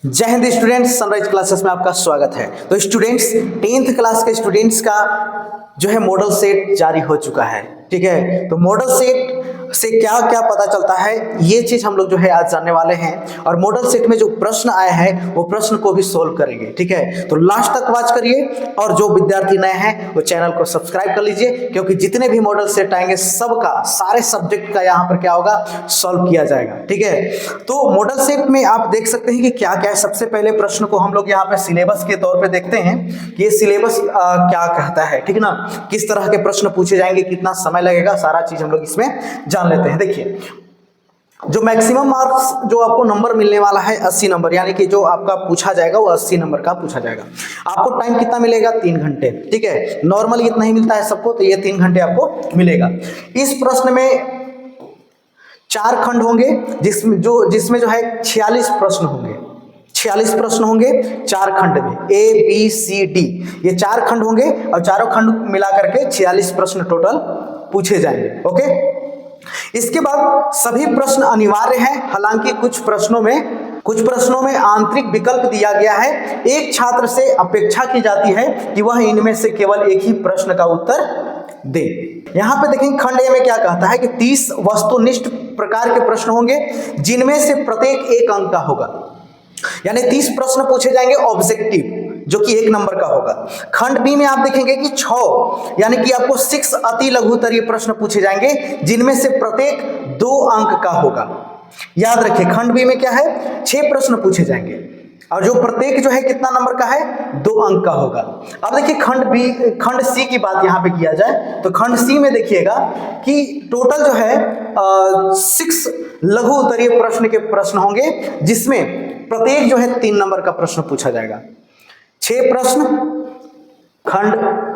जय Hind students, sunrise classes में आपका स्वागत है। तो स्टूडेंट्स, 10th क्लास के स्टूडेंट्स का जो है मॉडल सेट जारी हो चुका है। ठीक है, तो मॉडल सेट से क्या क्या पता चलता है ये चीज हम लोग जो है आज जानने वाले हैं। और मॉडल सेट में जो प्रश्न आए हैं वो प्रश्न को भी सोल्व करेंगे। ठीक है, तो लास्ट तक वॉच करिए और जो विद्यार्थी नए हैं वो चैनल को सब्सक्राइब कर लीजिए, क्योंकि जितने भी मॉडल सेट आएंगे सबका सारे सब्जेक्ट का यहाँ पर क्या होगा, सॉल्व किया जाएगा। ठीक है, तो मॉडल सेट में आप देख सकते हैं कि क्या क्या है। सबसे पहले प्रश्न को हम लोग यहाँ पे सिलेबस के तौर पे देखते हैं कि ये सिलेबस क्या कहता है। ठीक है ना, किस तरह के प्रश्न पूछे जाएंगे, कितना समय लगेगा, सारा चीज हम लोग इसमें जान लेते हैं। देखिए, जो मैक्सिमम मार्क्स जो आपको नंबर मिलने वाला है 80 नंबर, यानी कि जो आपका पूछा जाएगा वो 80 नंबर का पूछा जाएगा। आपको टाइम कितना मिलेगा, 3 घंटे। ठीक है, नॉर्मली इतना ही मिलता है सबको, तो ये 3 घंटे आपको मिलेगा। इस प्रश्न में 4 खंड होंगे, जिसमें जो है 46 प्रश्न होंगे। 46 प्रश्न होंगे 4 खंड में, ए बी सी डी, ये 4 खंड होंगे और चारों खंड मिला करके 46 प्रश्न टोटल पूछे जाएंगे। ओके, इसके बाद सभी प्रश्न अनिवार्य हैं। हालांकि कुछ प्रश्नों में आंतरिक विकल्प दिया गया है। एक छात्र से अपेक्षा की जाती है कि वह इनमें से केवल एक ही प्रश्न का उत्तर दे। यहां पे देखेंगे खंड ए में क्या कहता है कि 30 वस्तुनिष्ठ प्रकार के प्रश्न होंगे, जिनमें से प्रत्येक 1 अंक का होगा। यानी 30 प्रश्न पूछे जाएंगे ऑब्जेक्टिव, जो कि 1 नंबर का होगा। खंड बी में आप देखेंगे कि 6 यानी कि आपको 6 अति लघुतरीय प्रश्न पूछे जाएंगे, जिनमें से प्रत्येक 2 अंक का होगा। याद रखिए, खंड बी में क्या है, 6 प्रश्न पूछे जाएंगे और जो प्रत्येक जो है कितना नंबर का है, 2 अंक का होगा। अब देखिए खंड सी की बात यहां पे किया जाए तो खंड सी में देखिएगा कि टोटल जो है 6 लघु उत्तरीय प्रश्न के प्रश्न होंगे, जिसमें प्रत्येक जो है 3 नंबर का प्रश्न पूछा जाएगा। 6 प्रश्न खंड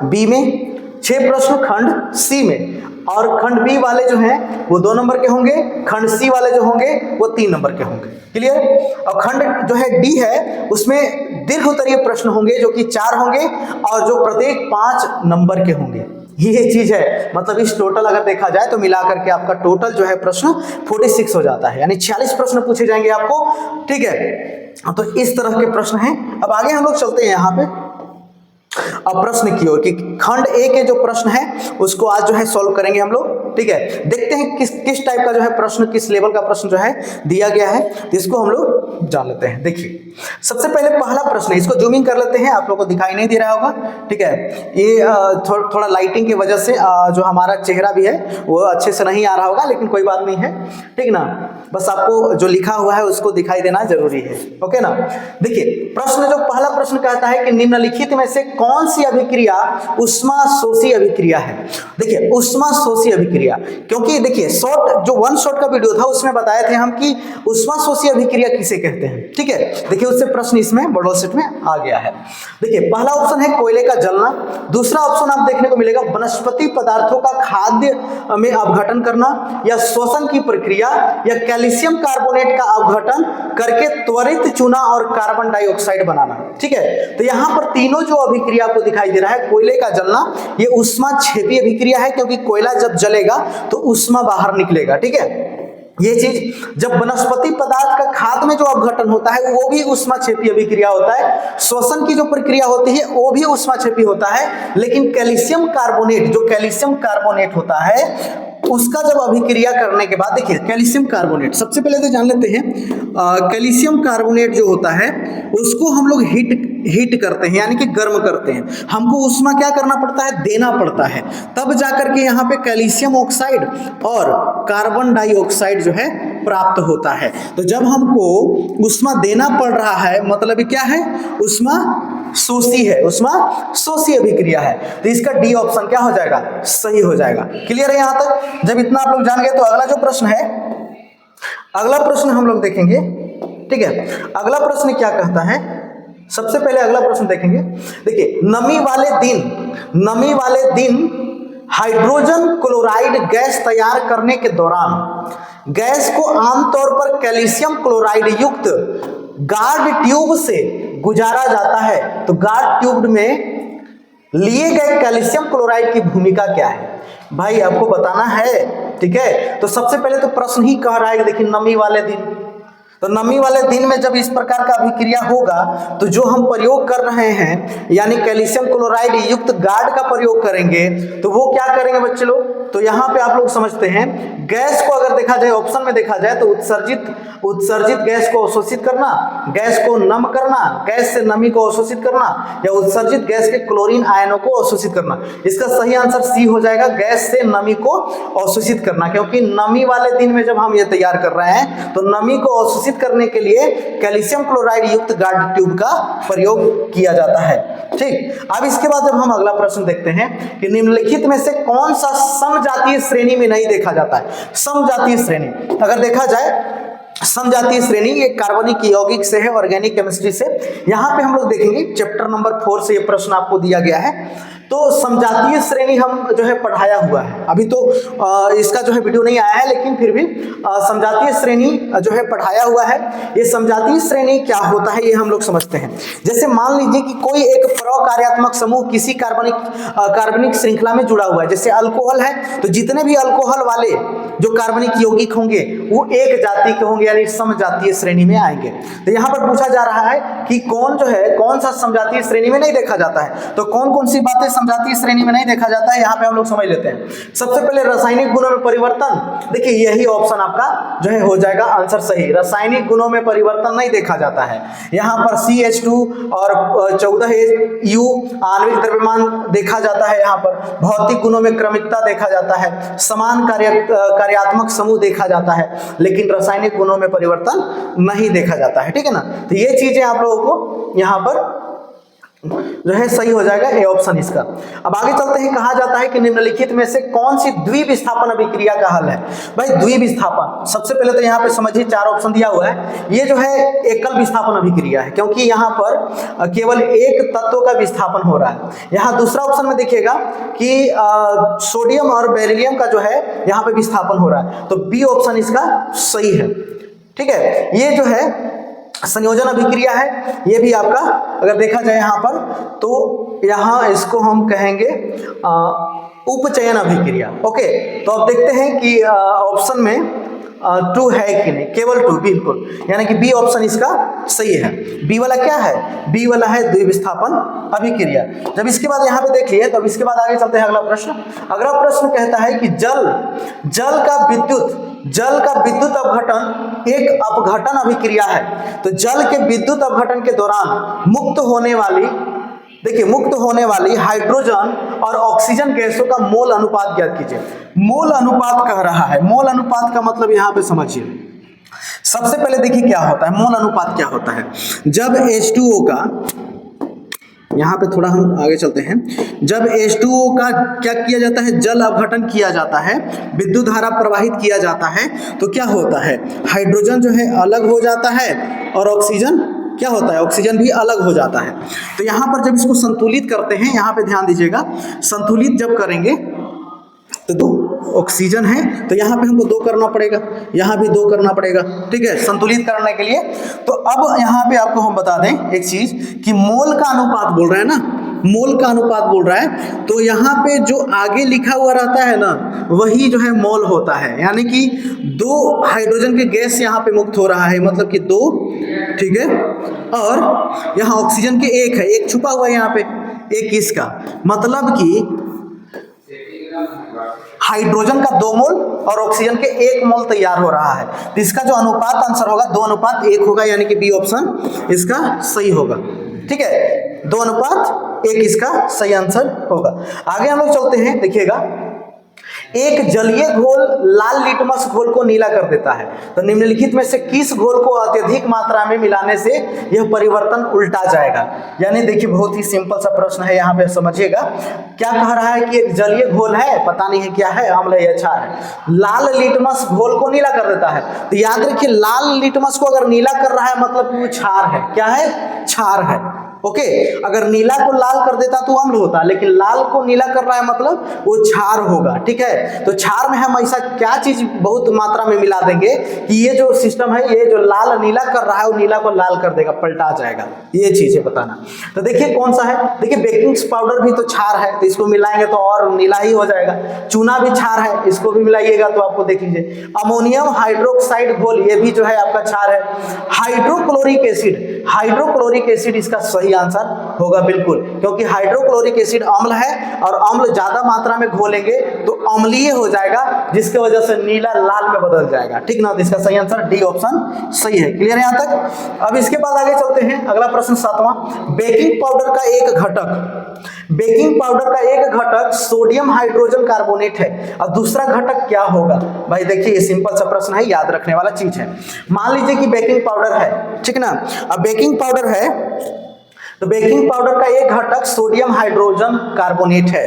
बी में, 6 प्रश्न खंड सी में, और खंड बी वाले जो हैं वो 2 नंबर के होंगे, खंड सी वाले जो होंगे वो 3 नंबर के होंगे। क्लियर। और खंड जो है डी है उसमें दीर्घ उत्तरीय प्रश्न होंगे, जो कि 4 होंगे और जो प्रत्येक 5 नंबर के होंगे। ये चीज है, मतलब इस टोटल अगर देखा जाए तो मिलाकर के आपका टोटल जो है प्रश्न 46 हो जाता है, यानी 46 प्रश्न पूछे जाएंगे आपको। ठीक है, तो इस तरह के प्रश्न हैं। अब आगे हम लोग चलते हैं यहाँ पे अब प्रश्न की ओर कि खंड ए के जो प्रश्न है उसको आज जो है सॉल्व करेंगे हम लोग। ठीक है, देखते हैं किस टाइप का जो है प्रश्न, किस लेवल का प्रश्न जो है दिया गया है, तो इसको हम लोग जान लेते हैं। देखिए, सबसे पहले पहला प्रश्न है, इसको जूमिंग कर लेते हैं, आप लोगों को दिखाई नहीं दे रहा होगा। ठीक है, ये थोड़ा लाइटिंग की वजह से जो हमारा चेहरा भी है वो अच्छे से नहीं आ रहा होगा, लेकिन कोई बात नहीं है। ठीक ना, बस आपको जो लिखा हुआ है उसको दिखाई देना जरूरी है। ओके ना। देखिए, प्रश्न जो पहला प्रश्न कहता है कि निम्नलिखित में से कौन सी अभिक्रिया उष्माशोषी अभिक्रिया है। देखिए, उष्माशोषी अभिक्रिया, क्योंकि देखिए जो 1 शॉट का वीडियो था उसमें बताए थे हम कि उष्माशोषी अभिक्रिया किसे कहते हैं। ठीक है, देखिए उससे प्रश्न इसमें मॉडल सेट में आ गया है। देखिए, पहला ऑप्शन है कोयले का जलना। दूसरा ऑप्शन आप देखने को मिलेगा वनस्पति पदार्थों का खाद्य में अपघटन करना, या श्वसन की प्रक्रिया, या कैल्शियम कार्बोनेट का अपघटन करके त्वरित चूना और कार्बन डाइऑक्साइड बनाना। ठीक है, तो यहां पर तीनों जो अभिक्रिया को दिखाई दे रहा है, कोयले का जलना ये उष्माक्षेपी अभिक्रिया है, क्योंकि कोयला जब जलेगा तो उष्मा बाहर निकलेगा। ठीक है, ये चीज जब वनस्पति पदार्थ का खाद्य में जो अपघटन होता है वो भी उष्माक्षेपी अभिक्रिया होता है। श्वसन की जो प्रक्रिया होती है वो भी उष्माक्षेपी होता है, लेकिन कैल्शियम कार्बोनेट होता है उसका जब अभिक्रिया करने के बाद, देखिए कैल्शियम कार्बोनेट सबसे पहले तो जान लेते हैं। कैल्शियम कार्बोनेट जो होता है उसको हम लोग हीट करते हैं, यानी कि गर्म करते हैं। हमको उष्मा क्या करना पड़ता है, देना पड़ता है, तब जाकर के यहाँ पे कैल्शियम ऑक्साइड और कार्बन डाइऑक्साइड जो है प्राप्त होता है। तो जब हमको उष्मा देना पड़ रहा है, मतलब क्या है, उष्मा शोषी है, उष्मा शोषी अभिक्रिया है। तो इसका डी ऑप्शन क्या हो जाएगा, सही हो जाएगा। क्लियर है यहां तक। जब इतना आप लोग जान गए तो अगला जो प्रश्न है, अगला प्रश्न हम लोग देखेंगे। ठीक है, अगला प्रश्न क्या कहता है, सबसे पहले अगला प्रश्न देखेंगे। देखिए, नमी वाले दिन हाइड्रोजन क्लोराइड गैस तैयार करने के दौरान गैस को आमतौर पर कैल्शियम क्लोराइड युक्त गार्ड ट्यूब से गुजारा जाता है। तो गार्ड ट्यूब में लिए गए कैल्शियम क्लोराइड की भूमिका क्या है, भाई आपको बताना है। ठीक है, तो सबसे पहले तो प्रश्न ही कह रहा है, देखिए नमी वाले दिन, तो नमी वाले दिन में जब इस प्रकार का अभिक्रिया होगा तो जो हम प्रयोग कर रहे हैं यानी कैल्शियम क्लोराइड युक्त गार्ड का प्रयोग करेंगे, तो वो क्या करेंगे बच्चे लोग, तो यहाँ पे आप लोग समझते हैं गैस को अगर देखा जाए, ऑप्शन में देखा जाए तो उत्सर्जित गैस को अवशोषित करना, गैस को नम करना, गैस से नमी को अवशोषित करना, या उत्सर्जित गैस के क्लोरीन आयनों को अवशोषित करना। इसका सही आंसर सी हो जाएगा, गैस से नमी को अवशोषित करना, क्योंकि नमी वाले दिन में जब हम ये तैयार कर रहे हैं तो नमी को अवशोषित करने के लिए कैल्शियम क्लोराइड युक्त गार्ड ट्यूब का प्रयोग किया जाता है। ठीक, अब इसके बाद जब हम अगला प्रश्न देखते हैं कि निम्नलिखित में से कौन सा समजातीय श्रेणी में नहीं देखा जाता है। समजातीय श्रेणी अगर देखा जाए, समजातीय श्रेणी एक कार्बनिक यौगिक से है, ऑर्गेनिक केमिस्ट्री से। यहां पे हम लोग देखेंगे चैप्टर नंबर 4 से ये प्रश्न आपको दिया गया है। तो समजातीय श्रेणी हम जो है पढ़ाया हुआ है, अभी तो इसका जो है वीडियो नहीं आया है, लेकिन फिर भी समजातीय श्रेणी जो है पढ़ाया हुआ है। ये समजातीय श्रेणी क्या होता है ये हम लोग समझते हैं। जैसे मान लीजिए कि कोई एक प्रकार्यात्मक समूह किसी कार्बनिक श्रृंखला में जुड़ा हुआ है, जैसे अल्कोहल है, तो जितने भी अल्कोहल वाले जो कार्बनिक यौगिक होंगे वो एक जाति के होंगे, यानी समजातीय श्रेणी में आएंगे। तो यहाँ पर पूछा जा रहा है कि कौन सा समजातीय श्रेणी में नहीं देखा जाता है, तो कौन कौन सी बातें समजातीय श्रेणी में नहीं देखा जाता है, यहाँ पे हम लोग समझ लेते हैं। सबसे पहले रासायनिक गुणों में परिवर्तन, देखिए यही ऑप्शन आपका जो है हो जाएगा आंसर सही। रासायनिक गुणों में परिवर्तन नहीं देखा जाता है। यहाँ पर CH2 और 14U आणविक द्रव्यमान देखा जाता है। यहाँ पर भौतिक गुणों में क्रमिकता देखा जाता है, समान कार्यात्मक समूह देखा जाता है, लेकिन रासायनिक गुणों में परिवर्तन नहीं देखा जाता है। ठीक है ना, तो ये चीजें आप लोगों को यहाँ पर जो है सही हो जाएगा, ए ऑप्शन इसका। अब आगे चलते हैं, कहा जाता है कि निम्नलिखित में से कौन सी द्विविस्थापन अभिक्रिया का हल है। भाई द्विविस्थापन, सबसे पहले तो यहाँ पे समझिए 4 ऑप्शन दिया हुआ है। ये जो है एकल विस्थापन अभिक्रिया है, क्योंकि यहाँ पर केवल एक तत्व का विस्थापन हो रहा है। यहाँ दूसरा ऑप्शन में देखिएगा कि सोडियम और बेरिलियम का जो है यहाँ पे विस्थापन हो रहा है, तो बी ऑप्शन इसका सही है। ठीक है, ये जो है संयोजन अभिक्रिया है, ये भी आपका अगर देखा जाए यहाँ पर, तो यहाँ इसको हम कहेंगे उपचयन अभिक्रिया। ओके, तो अब देखते हैं कि ऑप्शन में 2 है कि नहीं, केवल 2, बिल्कुल, यानी कि बी ऑप्शन इसका सही है। बी वाला क्या है, बी वाला है द्विविस्थापन अभिक्रिया। जब इसके बाद यहाँ पे देख लिए, तब इसके बाद आगे चलते हैं अगला प्रश्न। अगला प्रश्न कहता है कि जल का विद्युत अपघटन एक अपघटन अभिक्रिया है। तो जल के विद्युत अपघटन के दौरान मुक्त होने वाली हाइड्रोजन और ऑक्सीजन गैसों का मोल अनुपात ज्ञात कीजिए। मोल अनुपात कह रहा है, मोल अनुपात का मतलब यहाँ पे समझिए। सबसे पहले देखिए क्या होता है, मोल अनुपात क्या होता है। जब H2O का, यहाँ पे थोड़ा हम आगे चलते हैं, जब H2O का क्या किया जाता है, जल अपघटन किया जाता है, विद्युत धारा प्रवाहित किया जाता है, तो क्या होता है, हाइड्रोजन जो है अलग हो जाता है और ऑक्सीजन क्या होता है, ऑक्सीजन भी अलग हो जाता है। तो यहाँ पर जब इसको संतुलित करते हैं, यहाँ पे ध्यान दीजिएगा, संतुलित जब करेंगे तो 2 ऑक्सीजन है, तो यहाँ पे हमको 2 करना पड़ेगा, यहाँ भी 2 करना पड़ेगा। ठीक है, संतुलित करने के लिए। तो अब यहाँ पे आपको हम बता दें एक चीज कि मोल का अनुपात बोल रहे हैं ना, मोल का अनुपात बोल रहा है, तो यहाँ पे जो आगे लिखा हुआ रहता है ना, वही जो है मोल होता है। यानी कि 2 हाइड्रोजन के गैस यहाँ पे मुक्त हो रहा है, मतलब कि 2, ठीक है, और यहाँ ऑक्सीजन के 1 है, 1 छुपा हुआ है यहाँ पे, 1 इसका मतलब कि हाइड्रोजन का 2 मोल और ऑक्सीजन के 1 मोल तैयार हो रहा है। तो इसका जो अनुपात आंसर होगा 2:1 होगा, यानी कि बी ऑप्शन इसका सही होगा। ठीक है, 2:1 इसका सही आंसर होगा। आगे हम लोग चलते हैं, देखिएगा, एक जलीय घोल लाल लिटमस घोल को नीला कर देता है। तो निम्नलिखित में से किस घोल को अत्यधिक मात्रा में मिलाने से यह परिवर्तन उल्टा जाएगा। यानी देखिए बहुत ही सिंपल सा प्रश्न है, यहाँ पे समझिएगा। क्या कह रहा है कि एक जलीय घोल है, पता नहीं है क्या है, अम्ल है या क्षार है, लाल लिटमस घोल को नीला कर देता है। तो याद रखिए लाल लिटमस को अगर नीला कर रहा है मतलब कि वो क्षार है। क्या है, क्षार है। ओके, अगर नीला को लाल कर देता तो अम्ल होता, लेकिन लाल को नीला कर रहा है मतलब वो क्षार होगा। ठीक है, तो क्षार में हम ऐसा क्या चीज बहुत मात्रा में मिला देंगे कि ये जो सिस्टम है, ये जो लाल नीला कर रहा है वो नीला को लाल कर देगा, पलटा जाएगा। ये चीज है बताना। तो देखिए कौन सा है, देखिए बेकिंग पाउडर भी तो क्षार है, तो इसको मिलाएंगे तो और नीला ही हो जाएगा। चूना भी क्षार है, इसको भी मिलाइएगा तो आपको देख लीजिए। अमोनियम हाइड्रोक्साइड घोल, ये भी जो है आपका क्षार है। हाइड्रोक्लोरिक एसिड, हाइड्रोक्लोरिक एसिड इसका सही आंसर होगा बिल्कुल, क्योंकि हाइड्रोक्लोरिक एसिड अम्ल है और अम्ल ज्यादा मात्रा में घोलेंगे तो अम्लीय हो जाएगा, जिसके वजह से नीला लाल में बदल जाएगा। ठीक ना, तो इसका सही आंसर डी ऑप्शन सही है। क्लियर है यहाँ तक? अब इसके बाद आगे चलते हैं, अगला प्रश्न 7वां। बेकिंग पाउडर का एक घटक, बेकिंग पाउडर का एक घटक सोडियम हाइड्रोजन कार्बोनेट है और दूसरा घटक क्या होगा? भाई देखिए ये सिंपल सा प्रश्न है, याद रखने वाला चीज है। मान लीजिए कि बेकिंग पाउडर है, ठीक ना, अब बेकिंग पाउडर है तो बेकिंग पाउडर का एक घटक सोडियम हाइड्रोजन कार्बोनेट है,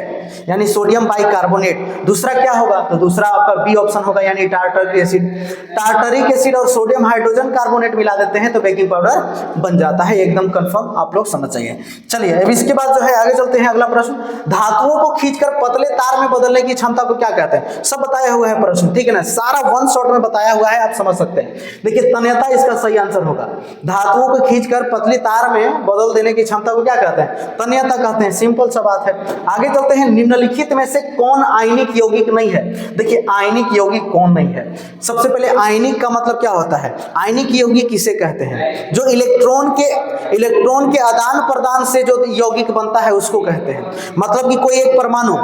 यानी सोडियम बाइकार्बोनेट। दूसरा क्या होगा? तो दूसरा आपका बी ऑप्शन होगा, यानी टार्टरिक एसिड। टार्टरिक एसिड और सोडियम हाइड्रोजन कार्बोनेट मिला देते हैं तो बेकिंग पाउडर बन जाता है, एकदम कंफर्म आप लोग समझ जाइए। चलिए अब इसके बाद जो है आगे चलते हैं, अगला प्रश्न। धातुओं को खींचकर पतले तार में बदलने की क्षमता को क्या कहते हैं? सब बताया हुआ है प्रश्न, ठीक है ना, सारा वन शॉट में बताया हुआ है, आप समझ सकते हैं। देखिए तन्यता इसका सही आंसर होगा। धातुओं को खींचकर पतली तार में बदल देने की क्षमता को क्या कहते हैं? तन्यता कहते हैं, सिंपल सा बात है। आगे चलते हैं, निम्नलिखित में से कौन आयनिक यौगिक नहीं है? देखिए आयनिक यौगिक कौन नहीं है? सबसे पहले आयनिक का मतलब क्या होता है? आयनिक यौगिक किसे कहते हैं? जो इलेक्ट्रॉन के आदान प्रदान से जो यौगिक बनता है उसको कहते हैं। मतलब कि कोई एक परमाणु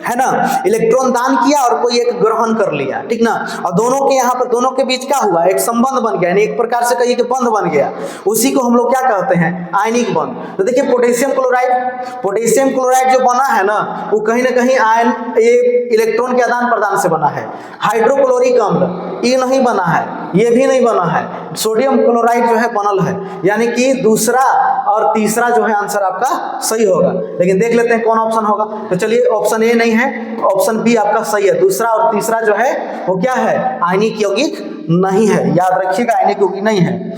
है ना, इलेक्ट्रॉन दान किया और कोई एक ग्रहण कर लिया, ठीक ना, और दोनों के यहाँ पर दोनों के बीच क्या हुआ? एक संबंध बन गया, यानी एक प्रकार से कहिए कि बंध बन गया, उसी को हम लोग क्या कहते हैं? आयनिक बंध। तो देखिए पोटेशियम क्लोराइड जो बना है ना, वो कहीं ना कहीं आयन ये इलेक्ट्रॉन के आदान प्रदान से बना है। हाइड्रोक्लोरिक अम्ल ये नहीं बना है, ये भी नहीं बना है, सोडियम क्लोराइड जो है बनल है, यानी कि दूसरा और तीसरा जो है आंसर आपका सही होगा। लेकिन देख लेते हैं कौन ऑप्शन होगा। तो चलिए ऑप्शन ए नहीं है, ऑप्शन बी आपका सही है। दूसरा और तीसरा जो है वो क्या है? आयनिक यौगिक नहीं है, याद रखिएगा आयनिक यौगिक नहीं है।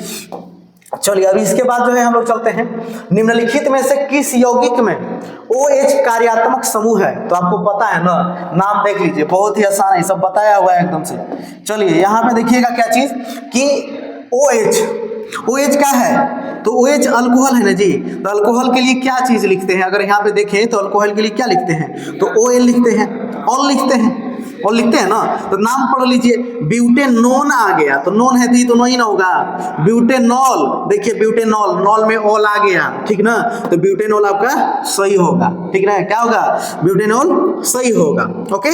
चलिए अब इसके बाद जो है हम लोग चलते हैं, निम्नलिखित में से किस यौगिक में OH कार्यात्मक समूह है? तो आपको पता है ना, नाम देख लीजिए, बहुत ही आसान है, सब बताया हुआ है एकदम से। चलिए यहाँ पे देखिएगा क्या चीज कि OH क्या है? तो OH अल्कोहल है ना जी। तो अल्कोहल के लिए क्या चीज लिखते हैं? अगर यहाँ पे देखें तो अल्कोहल के लिए क्या लिखते हैं? तो OL लिखते हैं, ऑल लिखते हैं, और लिखते हैं ना। तो नाम पढ़ लीजिए, ब्यूटेनोन आ गया, तो नोन है तो ये तो नहीं ना होगा। ब्यूटेनॉल, देखिए ब्यूटेनॉल, नॉल में ऑल आ गया, ठीक ना, तो ब्यूटेनॉल आपका सही होगा, ठीक ना, क्या होगा? ब्यूटेनॉल सही होगा। ओके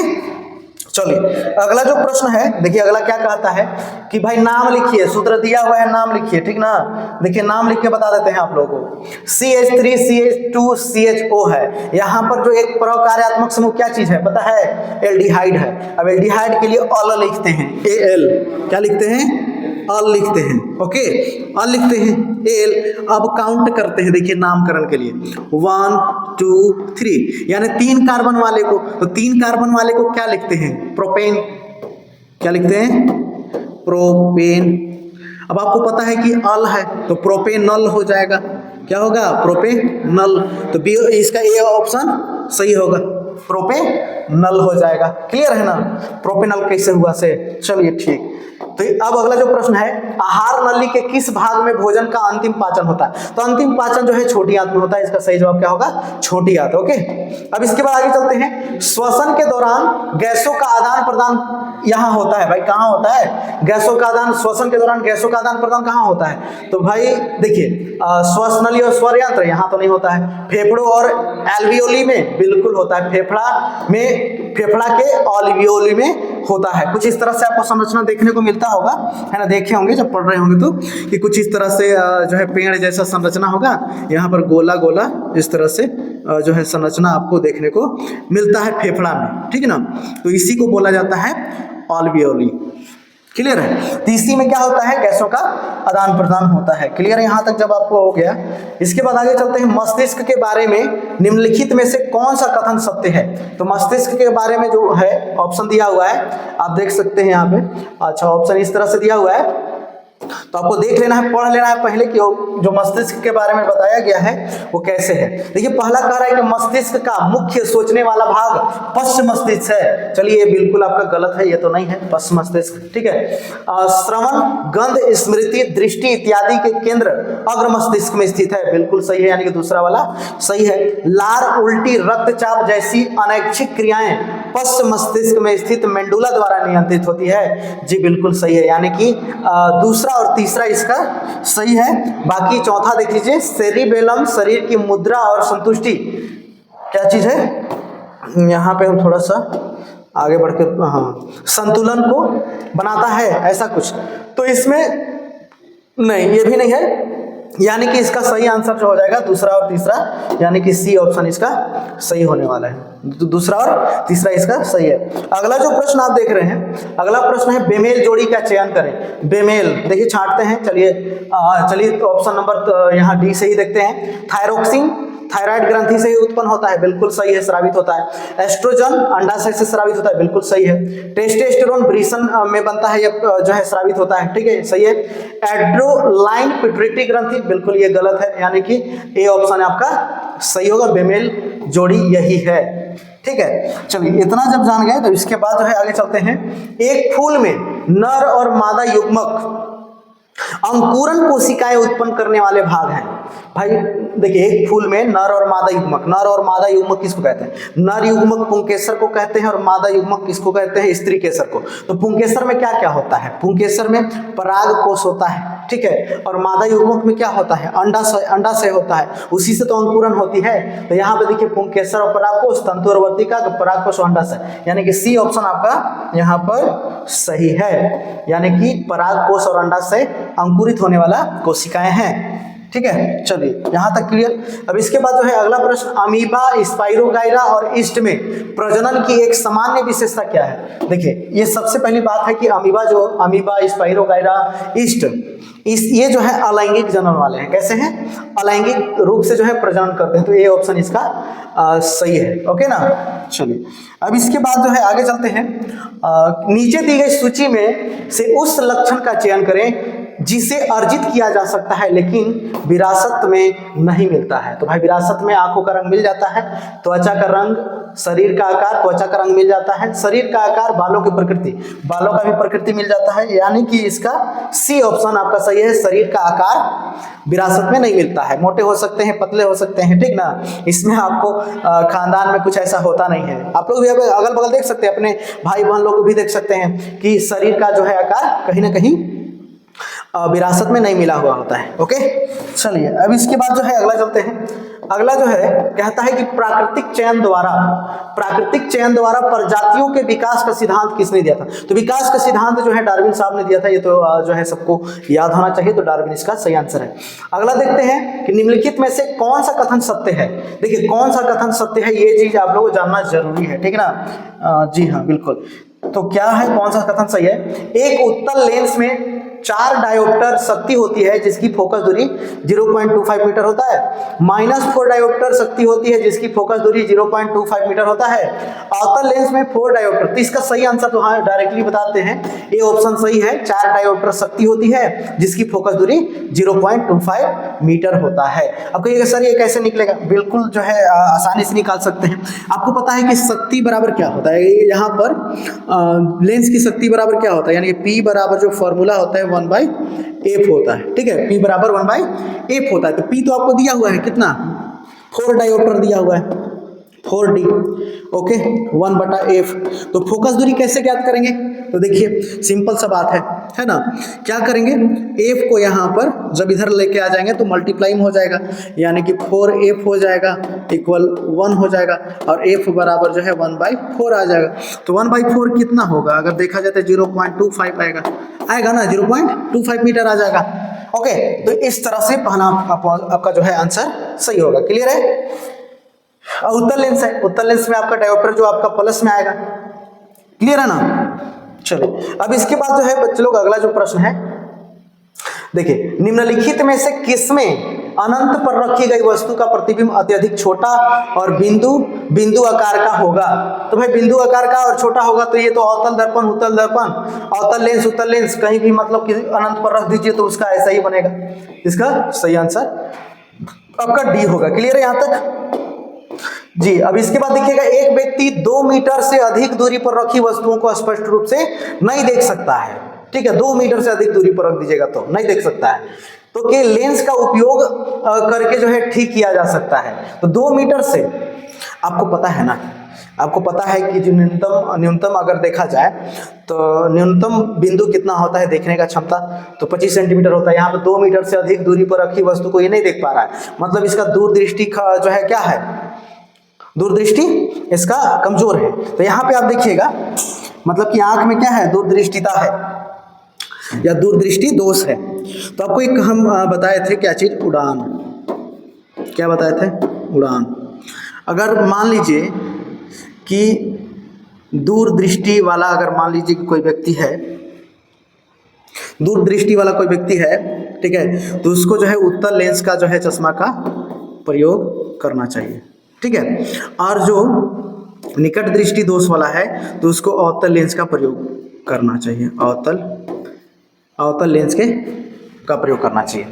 चलिए अगला जो प्रश्न है, देखिए अगला क्या कहता है कि भाई नाम लिखिए, सूत्र दिया हुआ है, नाम लिखिए, ठीक ना। देखिए नाम लिख के बता देते हैं आप लोगों को। CH3CH2CHO है, यहाँ पर जो एक प्रकार्यात्मक समूह क्या चीज है पता है? एल्डिहाइड है। अब एल्डिहाइड के लिए अल लिखते हैं, AL, क्या लिखते हैं? अल लिखते हैं, ओके, अल लिखते हैं, AL। अब काउंट करते हैं, देखिए नामकरण के लिए 1 2 3, यानी 3 कार्बन वाले को, तो 3 कार्बन वाले को क्या लिखते हैं? प्रोपेन, क्या लिखते हैं? प्रोपेन। अब आपको पता है कि अल है तो प्रोपेनल हो जाएगा, क्या होगा? प्रोपेनल। तो बी इसका ए ऑप्शन सही होगा, प्रोपेनल हो जाएगा। क्लियर है ना, प्रोपेनल कैसे हुआ से? चलिए ठीक। तो अब अगला जो प्रश्न है, आहार नली के किस भाग में भोजन का अंतिम पाचन होता है? तो अंतिम पाचन जो है छोटी आंत में होता है, इसका सही जवाब क्या होगा? छोटी आंत। ओके अब इसके बाद आगे चलते हैं, श्वसन के दौरान गैसों का आदान प्रदान यहाँ होता है। भाई कहाँ होता है गैसों का आदान? श्वसन के दौरान गैसों का आदान प्रदान कहाँ होता है? तो भाई देखिए श्वास नली और स्वर यंत्र यहाँ तो नहीं होता है, फेफड़ों और एल्वियोली में बिल्कुल होता है, फेफड़ा के ऑल्वियोली में होता है। कुछ इस तरह से आपको संरचना देखने को मिलता होगा, है ना, देखे होंगे जब पढ़ रहे होंगे तो, कि कुछ इस तरह से जो है पेड़ जैसा संरचना होगा, यहाँ पर गोला गोला इस तरह से जो है संरचना आपको देखने को मिलता है फेफड़ा में, ठीक है ना। तो इसी को बोला जाता है ऑल्वियोली। क्लियर है? तो इसी में क्या होता है? गैसों का आदान प्रदान होता है। क्लियर है यहाँ तक जब आपको हो गया। इसके बाद आगे चलते हैं, मस्तिष्क के बारे में निम्नलिखित में से कौन सा कथन सत्य है? तो मस्तिष्क के बारे में जो है ऑप्शन दिया हुआ है, आप देख सकते हैं यहाँ पे। अच्छा ऑप्शन इस तरह से दिया हुआ है तो आपको देख लेना है, पढ़ लेना है पहले कि जो मस्तिष्क के बारे में बताया गया है वो कैसे है। देखिए पहला कह रहा है कि मस्तिष्क का मुख्य सोचने वाला भाग पश्च मस्तिष्क है। चलिए ये बिल्कुल आपका गलत है, ये तो नहीं है पश्च मस्तिष्क, ठीक है। श्रवण, गंध, स्मृति, दृष्टि इत्यादि के केंद्र अग्र मस्तिष्क में स्थित है, बिल्कुल सही है, यानी कि दूसरा वाला सही है। लार, उल्टी, रक्तचाप जैसी अनैच्छिक क्रियाएं पश्च मस्तिष्क में स्थित मेंडुला द्वारा नियंत्रित होती है, जी बिल्कुल सही है, यानी कि दूसरा और तीसरा इसका सही है। बाकी चौथा देख लीजिए, सेरिबेलम शरीर की मुद्रा और संतुष्टि, क्या चीज है यहाँ पे हम थोड़ा सा आगे बढ़ के, हाँ, संतुलन को बनाता है ऐसा कुछ, तो इसमें नहीं, ये भी नहीं है, यानी कि इसका सही आंसर जो हो जाएगा दूसरा और तीसरा, यानी कि सी ऑप्शन इसका सही होने वाला है, दूसरा और तीसरा इसका सही है। अगला जो प्रश्न आप देख रहे हैं, अगला प्रश्न है बेमेल जोड़ी का चयन करें। बेमेल देखिए छांटते हैं, चलिए ऑप्शन नंबर यहाँ डी से ही देखते हैं। थायरोक्सिन थायराइड ग्रंथि से ही उत्पन्न होता है, बिल्कुल सही है, स्रावित होता है। एस्ट्रोजन अंडाशय से स्रावित होता है, बिल्कुल सही है। टेस्टोस्टेरोन वृषण में बनता है, ये जो है स्रावित होता है, ठीक है, सही है। एड्रोलाइन पिट्यूटरी ग्रंथि, बिल्कुल ये गलत है, यानी कि ए ऑप्शन आपका सही होगा, बेमेल जोड़ी यही है, ठीक है। चलिए इतना जब जान गए तो इसके बाद जो है आगे चलते हैं। एक फूल में नर और मादा युग्मक अंकुरन कोशिकाएं उत्पन्न करने वाले भाग हैं। भाई देखिए एक फूल में नर और मादा युग्मक, नर और मादा युग्मक किसको कहते हैं? नर युग्मक पुंकेसर को कहते हैं और मादा युग्मक किसको कहते हैं? स्त्री केसर को। तो पुंकेसर में क्या क्या होता है? पुंकेसर में पराग कोष होता है, ठीक है, और मादा युग्मक में क्या होता है? अंडाशय होता है, उसी से तो अंकुरन होती है। तो यहाँ पे देखिए पुंकेसर और परागकोष, तंतु और वर्तिका, परागकोष और अंडाशय, यानी कि सी ऑप्शन आपका यहाँ पर सही है, यानी कि परागकोष और अंडाशय अंकुरित होने वाला कोशिकाएं हैं, ठीक है। चलिए यहाँ तक क्लियर। अब इसके बाद जो है अगला प्रश्न, अमीबा, स्पाइरोगाइरा और ईस्ट में प्रजनन की एक सामान्य विशेषता क्या है? देखिए ये सबसे पहली बात है कि अमीबा, स्पाइरोगाइरा, ईस्ट, ये जो है अलैंगिक जनन वाले हैं। कैसे हैं? अलैंगिक रूप से जो है प्रजनन करते हैं, तो ये ऑप्शन इसका सही है, ओके ना। चलिए अब इसके बाद जो है आगे चलते हैं। नीचे दी गई सूची में से उस लक्षण का चयन करें जिसे अर्जित किया जा सकता है लेकिन विरासत में नहीं मिलता है। तो भाई विरासत में आंखों का रंग मिल जाता है, त्वचा का रंग, शरीर का आकार, त्वचा का रंग मिल जाता है, शरीर का आकार, बालों की प्रकृति, बालों का भी प्रकृति मिल जाता है, यानी कि इसका सी ऑप्शन आपका सही है। शरीर का आकार विरासत में नहीं मिलता है, मोटे हो सकते हैं, पतले हो सकते हैं, ठीक ना, इसमें आपको खानदान में कुछ ऐसा होता नहीं है। आप लोग भी अगल बगल देख सकते हैं, अपने भाई बहन लोग भी देख सकते हैं कि शरीर का जो है आकार कहीं ना कहीं विरासत में नहीं मिला हुआ होता है, ओके। चलिए अब इसके बाद जो है अगला चलते हैं। अगला जो है कहता है कि प्राकृतिक चयन द्वारा प्रजातियों के विकास का सिद्धांत किसने दिया था? तो विकास का सिद्धांत जो है डार्विन साहब ने दिया था, ये तो जो है सबको याद होना चाहिए, तो डार्विन इसका सही आंसर है। अगला देखते हैं कि निम्नलिखित में से कौन सा कथन सत्य है। देखिए कौन सा कथन सत्य है, ये चीज आप लोगों को जानना जरूरी है, ठीक है ना। जी हाँ बिल्कुल। तो क्या है, कौन सा कथन सही है? एक उत्तल लेंस में 4 डायोप्टर शक्ति होती है जिसकी फोकस दूरी 0.25 मीटर होता है। -4 डायोप्टर शक्ति होती है जिसकी फोकस दूरी 0.25 मीटर होता है। अवतल लेंस में 4 डायोप्टर, तो इसका सही आंसर तो हाँ डायरेक्टली बताते हैं, ये ऑप्शन सही है। 4 डायोप्टर शक्ति होती है जिसकी फोकस दूरी 0.25 मीटर होता है। अब कहिएगा सर ये कैसे निकलेगा? बिल्कुल जो है आसानी से निकाल सकते हैं। आपको पता है कि शक्ति बराबर क्या होता है, यहाँ पर लेंस की शक्ति बराबर क्या होता है, यानी P बराबर जो फॉर्मूला होता है 1/f होता है, ठीक है, P बराबर 1/f होता है। तो P तो आपको दिया हुआ है कितना? 4 डायोप्टर दिया हुआ है, 4D, ओके, 1/f। तो फोकस दूरी कैसे ज्ञात करेंगे? तो देखिए सिंपल सा बात है ना। क्या करेंगे? f को यहाँ पर जब इधर लेके आ जाएंगे तो मल्टीप्लाई हो जाएगा, यानी कि 4f हो जाएगा इक्वल 1 हो जाएगा, और f बराबर जो है 1/4 आ जाएगा। तो 1/4 कितना होगा? अगर देखा जाए तो 0.25 आएगा ना, 0.25 मीटर आ जाएगा, ओके। तो इस तरह से पहला आपका जो है आंसर सही होगा। क्लियर है? उत्तल लेंस है, उत्तल लेंस में आपका डायोप्टर जो आपका प्लस में आएगा। क्लियर है ना? चलिए अब इसके बाद जो है बच्चे लोग अगला जो प्रश्न है, देखिए निम्नलिखित में से किसमें अनंत पर रखी गई वस्तु का प्रतिबिंब अत्यधिक छोटा और बिंदु आकार का होगा। तो भाई बिंदु आकार का और छोटा होगा तो ये तो अवतल दर्पण, उत्तल दर्पण, अवतल लेंस, उत्तल लेंस कहीं भी मतलब कि अनंत पर रख दीजिए तो उसका ऐसा ही बनेगा। इसका सही आंसर आपका डी होगा। क्लियर है यहाँ तक जी। अब इसके बाद देखिएगा, एक व्यक्ति 2 मीटर से अधिक दूरी पर रखी वस्तुओं को स्पष्ट रूप से नहीं देख सकता है। ठीक है, 2 मीटर से अधिक दूरी पर रख दीजिएगा तो नहीं देख सकता है, तो कि लेंस का उपयोग करके जो है ठीक किया जा सकता है। तो 2 मीटर से आपको पता है ना, आपको पता है कि जो न्यूनतम अगर देखा जाए तो न्यूनतम बिंदु कितना होता है देखने का क्षमता, तो 25 सेंटीमीटर होता है। यहाँ पे 2 मीटर से अधिक दूरी पर रखी वस्तु को ये नहीं देख पा रहा है, मतलब इसका दूरदृष्टि जो है क्या है, दूरदृष्टि इसका कमजोर है। तो यहाँ पे आप देखिएगा मतलब कि आंख में क्या है, दूरदृष्टिता है या दूरदृष्टि दोष है। तो आपको एक हम बताए थे क्या चीज, उड़ान, क्या बताए थे, उड़ान। अगर मान लीजिए कि दूरदृष्टि वाला, अगर मान लीजिए कि कोई व्यक्ति है, दूरदृष्टि वाला कोई व्यक्ति है, ठीक है, तो उसको जो है उत्तल लेंस का जो है चश्मा का प्रयोग करना चाहिए। ठीक है, और जो निकट दृष्टि दोष वाला है तो उसको अवतल लेंस का प्रयोग करना चाहिए, अवतल लेंस का प्रयोग करना चाहिए।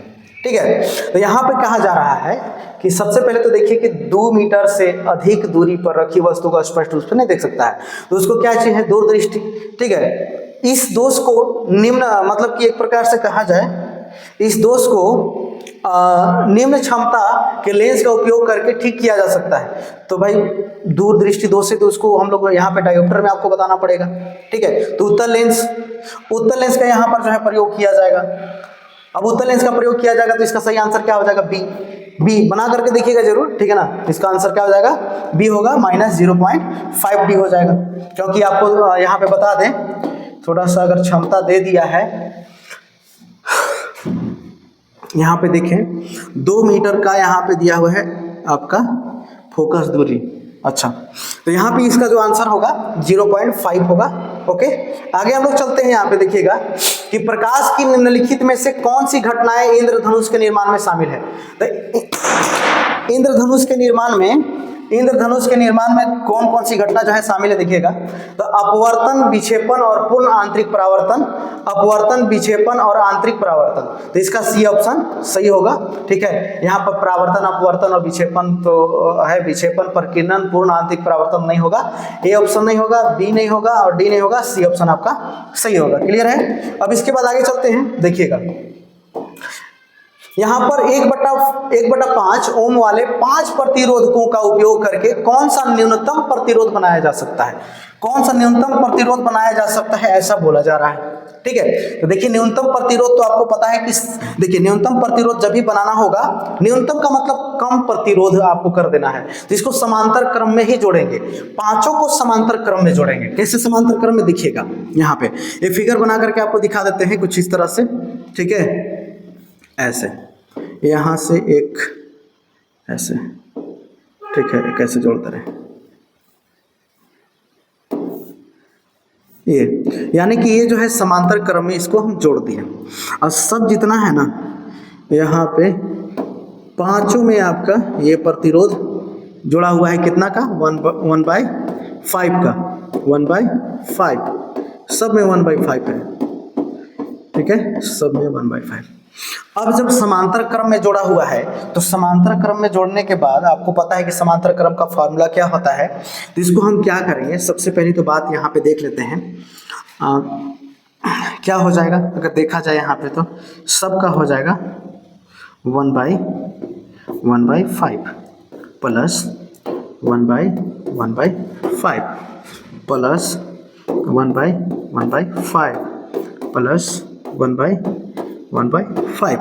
ठीक है, तो यहाँ पे कहा जा रहा है कि सबसे पहले तो देखिए कि 2 मीटर से अधिक दूरी पर रखी वस्तु को स्पष्ट रूप से नहीं देख सकता है, तो उसको क्या चाहिए, दूरदृष्टि। ठीक है, इस दोष को निम्न मतलब कि एक प्रकार से कहा जाए, इस दोष को निम्न क्षमता के लेंस का उपयोग करके ठीक किया जा सकता है। तो भाई दूरदृष्टि दोष है तो उसको हम लोग यहाँ पे डायोप्टर में आपको बताना पड़ेगा। ठीक है, तो उत्तल लेंस का यहाँ पर जो है प्रयोग किया जाएगा। अब उत्तल लेंस का प्रयोग किया जाएगा तो इसका सही आंसर क्या हो जाएगा, बी बना करके देखिएगा जरूर। ठीक है ना, इसका आंसर क्या हो जाएगा, बी होगा, -0.5 डी हो जाएगा। क्योंकि आपको यहाँ पे बता दें, थोड़ा सा अगर क्षमता दे दिया है, यहाँ पे देखें 2 मीटर का यहाँ पे दिया हुआ है आपका फोकस दूरी। अच्छा, तो यहाँ पे इसका जो आंसर होगा 0.5 होगा। ओके, आगे हम लोग चलते हैं। यहाँ पे देखिएगा कि प्रकाश की निम्नलिखित में से कौन सी घटनाएं इंद्रधनुष के निर्माण में शामिल है। तो इंद्रधनुष के निर्माण में कौन कौन सी घटना जो है शामिल है देखिएगा, तो अपवर्तन, विक्षेपण और पूर्ण आंतरिक परावर्तन, अपवर्तन, विक्षेपण और आंतरिक परावर्तन। तो इसका सी ऑप्शन सही होगा। ठीक है, यहाँ पर परावर्तन, अपवर्तन और विक्षेपण तो है, विक्षेपण, प्रकीर्णन, पूर्ण आंतरिक परावर्तन नहीं होगा, ए ऑप्शन नहीं होगा, बी नहीं होगा और डी नहीं होगा, सी ऑप्शन आपका सही होगा। क्लियर है। अब इसके बाद आगे चलते हैं, देखिएगा यहाँ पर 1/5 ओम वाले 5 प्रतिरोधकों का उपयोग करके कौन सा न्यूनतम प्रतिरोध बनाया जा सकता है, कौन सा न्यूनतम प्रतिरोध बनाया जा सकता है, ऐसा बोला जा रहा है। ठीक है, तो देखिए न्यूनतम प्रतिरोध तो आपको पता है कि देखिए न्यूनतम प्रतिरोध जब भी बनाना होगा, न्यूनतम का मतलब कम प्रतिरोध आपको कर देना है, तो इसको समांतर क्रम में ही जोड़ेंगे, 5 को समांतर क्रम में जोड़ेंगे। कैसे समांतर क्रम में, दिखिएगा यहाँ पे ये फिगर बना करके आपको दिखा देते हैं कुछ इस तरह से। ठीक है, ऐसे यहाँ से एक ऐसे, ठीक है, कैसे जोड़ते रहे ये, यानी कि ये जो है समांतर क्रम में इसको हम जोड़ दिए। और सब जितना है ना यहाँ पे 5 में आपका ये प्रतिरोध जुड़ा हुआ है, कितना का, 1/5 का, 1/5, सब में 1/5 है। ठीक है, सब में 1/5। अब जब समांतर क्रम में जोड़ा हुआ है तो समांतर क्रम में जोड़ने के बाद आपको पता है कि समांतर क्रम का फॉर्मूला क्या होता है। तो इसको हम क्या करेंगे, सबसे पहली तो बात यहाँ पे देख लेते हैं क्या हो जाएगा। अगर देखा जाए यहाँ पे तो सबका हो जाएगा 1/5 प्लस 1/5 प्लस 1/5 प्लस 1/5।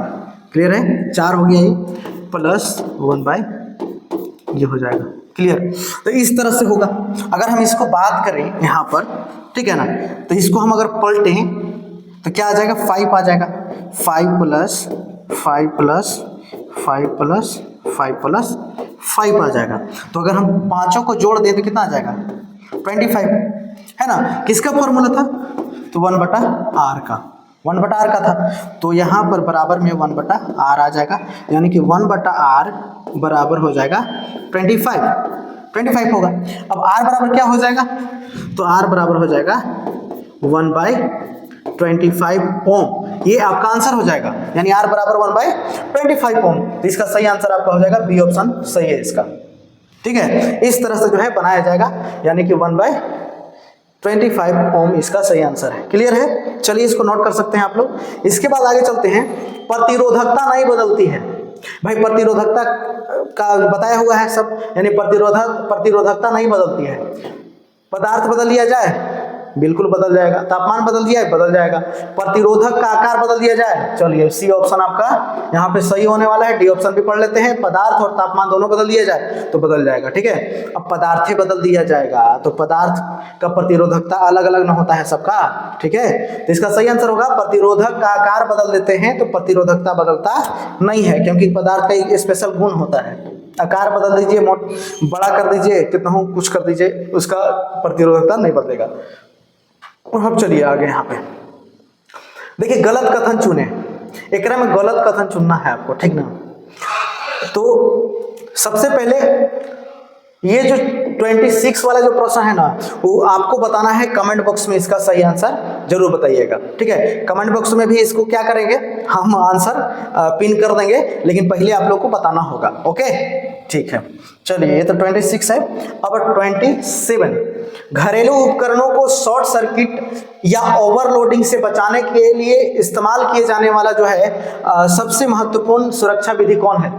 क्लियर है, 4 हो गया ये, प्लस 1/, ये हो जाएगा। क्लियर, तो इस तरह से होगा। अगर हम इसको बात करें यहाँ पर, ठीक है ना, तो इसको हम अगर पलटें तो क्या आ जाएगा, 5 आ जाएगा, 5 प्लस 5 प्लस 5 प्लस 5 प्लस 5 आ जाएगा। तो अगर हम 5 को जोड़ दें तो कितना आ जाएगा, 25, है ना। किसका फॉर्मूला था, तो 1/r का। 1/r का था, तो यहाँ पर बराबर में 1/r आ जाएगा, यानी कि 1/r बराबर हो जाएगा 25 होगा। अब r बराबर क्या हो जाएगा, तो r बराबर हो जाएगा 1/25 ओम, ये आपका आंसर हो जाएगा, यानी r बराबर 1/25 ओम। तो इसका सही आंसर आपका हो जाएगा बी ऑप्शन सही है इसका। ठीक है, इस तरह से जो है बनाया जाएगा, यानी कि 1/25 ओम इसका सही आंसर है। क्लियर है, चलिए इसको नोट कर सकते हैं आप लोग। इसके बाद आगे चलते हैं, प्रतिरोधकता नहीं बदलती है। भाई प्रतिरोधकता का बताया हुआ है सब, यानी प्रतिरोधकता नहीं बदलती है। पदार्थ बदल दिया जाए बिल्कुल बदल जाएगा, तापमान बदल दिया है बदल जाएगा, प्रतिरोधक का आकार बदल दिया जाए, चलिए सी ऑप्शन आपका यहाँ पे सही होने वाला है। डी ऑप्शन भी पढ़ लेते हैं, पदार्थ और तापमान दोनों बदल दिया जाए तो बदल जाएगा। ठीक है, अब पदार्थ बदल दिया जाएगा तो पदार्थ का प्रतिरोधकता अलग अलग ना होता है सबका। ठीक है, तो इसका सही आंसर होगा प्रतिरोधक का आकार बदल देते हैं तो प्रतिरोधकता बदलता नहीं है, क्योंकि पदार्थ का एक स्पेशल गुण होता है। आकार बदल दीजिए, बड़ा कर दीजिए, कितना हो कुछ कर दीजिए, उसका प्रतिरोधकता नहीं बदलेगा। और हम चलिए आगे, यहाँ पे देखिए गलत कथन चुने, एक में गलत कथन चुनना है आपको, ठीक ना। तो सबसे पहले ये जो 26 वाला जो प्रश्न है ना, वो आपको बताना है कमेंट बॉक्स में, इसका सही आंसर जरूर बताइएगा। ठीक है, कमेंट बॉक्स में भी इसको क्या करेंगे, हम आंसर पिन कर देंगे, लेकिन पहले आप लोग को बताना होगा। ओके, ठीक है, चलिए ये तो 26 है। अब 27, घरेलू उपकरणों को शॉर्ट सर्किट या ओवरलोडिंग से बचाने के लिए इस्तेमाल किए जाने वाला जो है सबसे महत्वपूर्ण सुरक्षा विधि कौन है।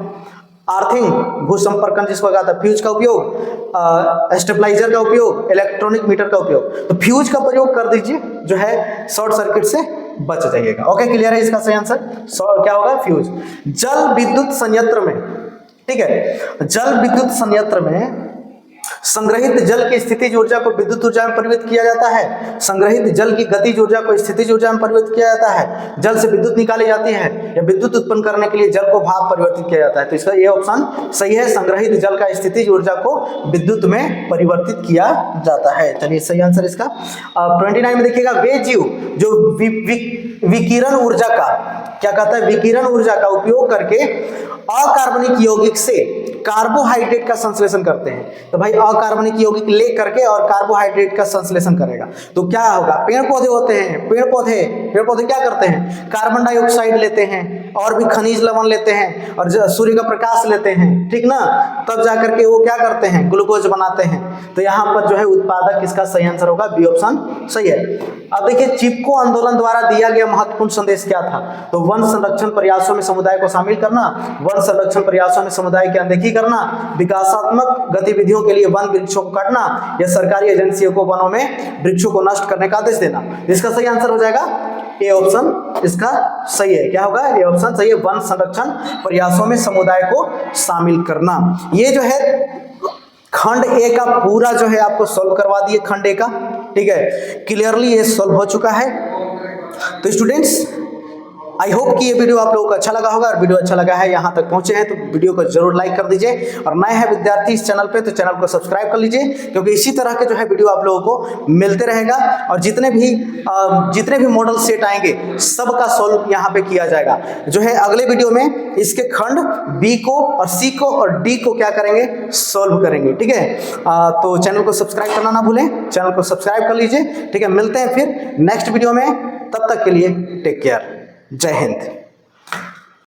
आर्थिंग, भूसंपर्कन जिसको कहता है, फ्यूज का उपयोग, स्टेबलाइजर का उपयोग, इलेक्ट्रॉनिक मीटर का उपयोग। तो फ्यूज का प्रयोग कर दीजिए, जो है शॉर्ट सर्किट से बच जाइएगा। ओके, क्लियर है, इसका सही आंसर क्या होगा, फ्यूज। जल विद्युत संयंत्र में, ठीक है, जल विद्युत संयंत्र में संग्रहित जल की स्थितिज ऊर्जा को विद्युत ऊर्जा में परिवर्तित किया जाता है। संग्रहित जल की गतिज ऊर्जा को स्थितिज ऊर्जा में परिवर्तित किया जाता है। जल से विद्युत निकाली जाती है, या विद्युत उत्पन्न करने के लिए जल को भाप परिवर्तित किया जाता है। तो इसका ये ऑप्शन सही है, संग्रहित जल का स्थितिज ऊर्जा को विद्युत में परिवर्तित किया जाता है। चलिए सही आंसर इसका। 29 में देखिएगा, वे जीव जो विकिरण ऊर्जा का क्या कहता है, विकिरण ऊर्जा का उपयोग करके अकार्बनिक यौगिक से कार्बोहाइड्रेट का संश्लेषण करते हैं। तो भाई अकार्बनिक यौगिक ले करके और कार्बोहाइड्रेट का संश्लेषण करेगा तो क्या होगा, पेड़ पौधे होते हैं, पेड़ पौधे क्या करते हैं, कार्बन डाइऑक्साइड लेते हैं और भी खनिज लवण लेते हैं और सूर्य का प्रकाश लेते हैं, ठीक ना, तब जाकर के वो क्या करते हैं, ग्लूकोज बनाते हैं। तो यहाँ पर जो है उत्पादक, इसका सही आंसर होगा बी ऑप्शन सही है। अब देखिए, चिपको आंदोलन द्वारा दिया गया महत्वपूर्ण संदेश क्या था, तो वन संरक्षण प्रयासों में समुदाय को शामिल करना, वन संरक्षण प्रयासों में समुदाय की अनदेखी करना, विकासात्मक गतिविधियों के लिए वन वृक्षों को काटना, या सरकारी एजेंसियों को वनों में वृक्षों को नष्ट करने का आदेश देना। इसका सही आंसर हो जाएगा ए ऑप्शन, इसका सही है। क्या होगा, ए ऑप्शन सही है, वन संरक्षण प्रयासों में समुदाय को शामिल करना। ये जो है खंड ए का पूरा जो है आपको सॉल्व करवा दिए, खंड ए का, ठीक है, क्लियरली ये सॉल्व हो चुका है। तो स्टूडेंट्स, आई होप कि ये वीडियो आप लोगों को अच्छा लगा होगा, और वीडियो अच्छा लगा है, यहाँ तक पहुंचे हैं तो वीडियो को जरूर लाइक कर दीजिए, और नए हैं विद्यार्थी इस चैनल पे तो चैनल को सब्सक्राइब कर लीजिए, क्योंकि इसी तरह के जो है वीडियो आप लोगों को मिलते रहेगा। और जितने भी मॉडल सेट आएंगे सबका सॉल्व यहाँ पे किया जाएगा। जो है अगले वीडियो में इसके खंड बी को और सी को और डी को क्या करेंगे, सॉल्व करेंगे, ठीक है। तो चैनल को सब्सक्राइब करना ना भूलें, चैनल को सब्सक्राइब कर लीजिए, ठीक है। मिलते हैं फिर नेक्स्ट वीडियो में, तब तक के लिए टेक केयर, जय हिंद।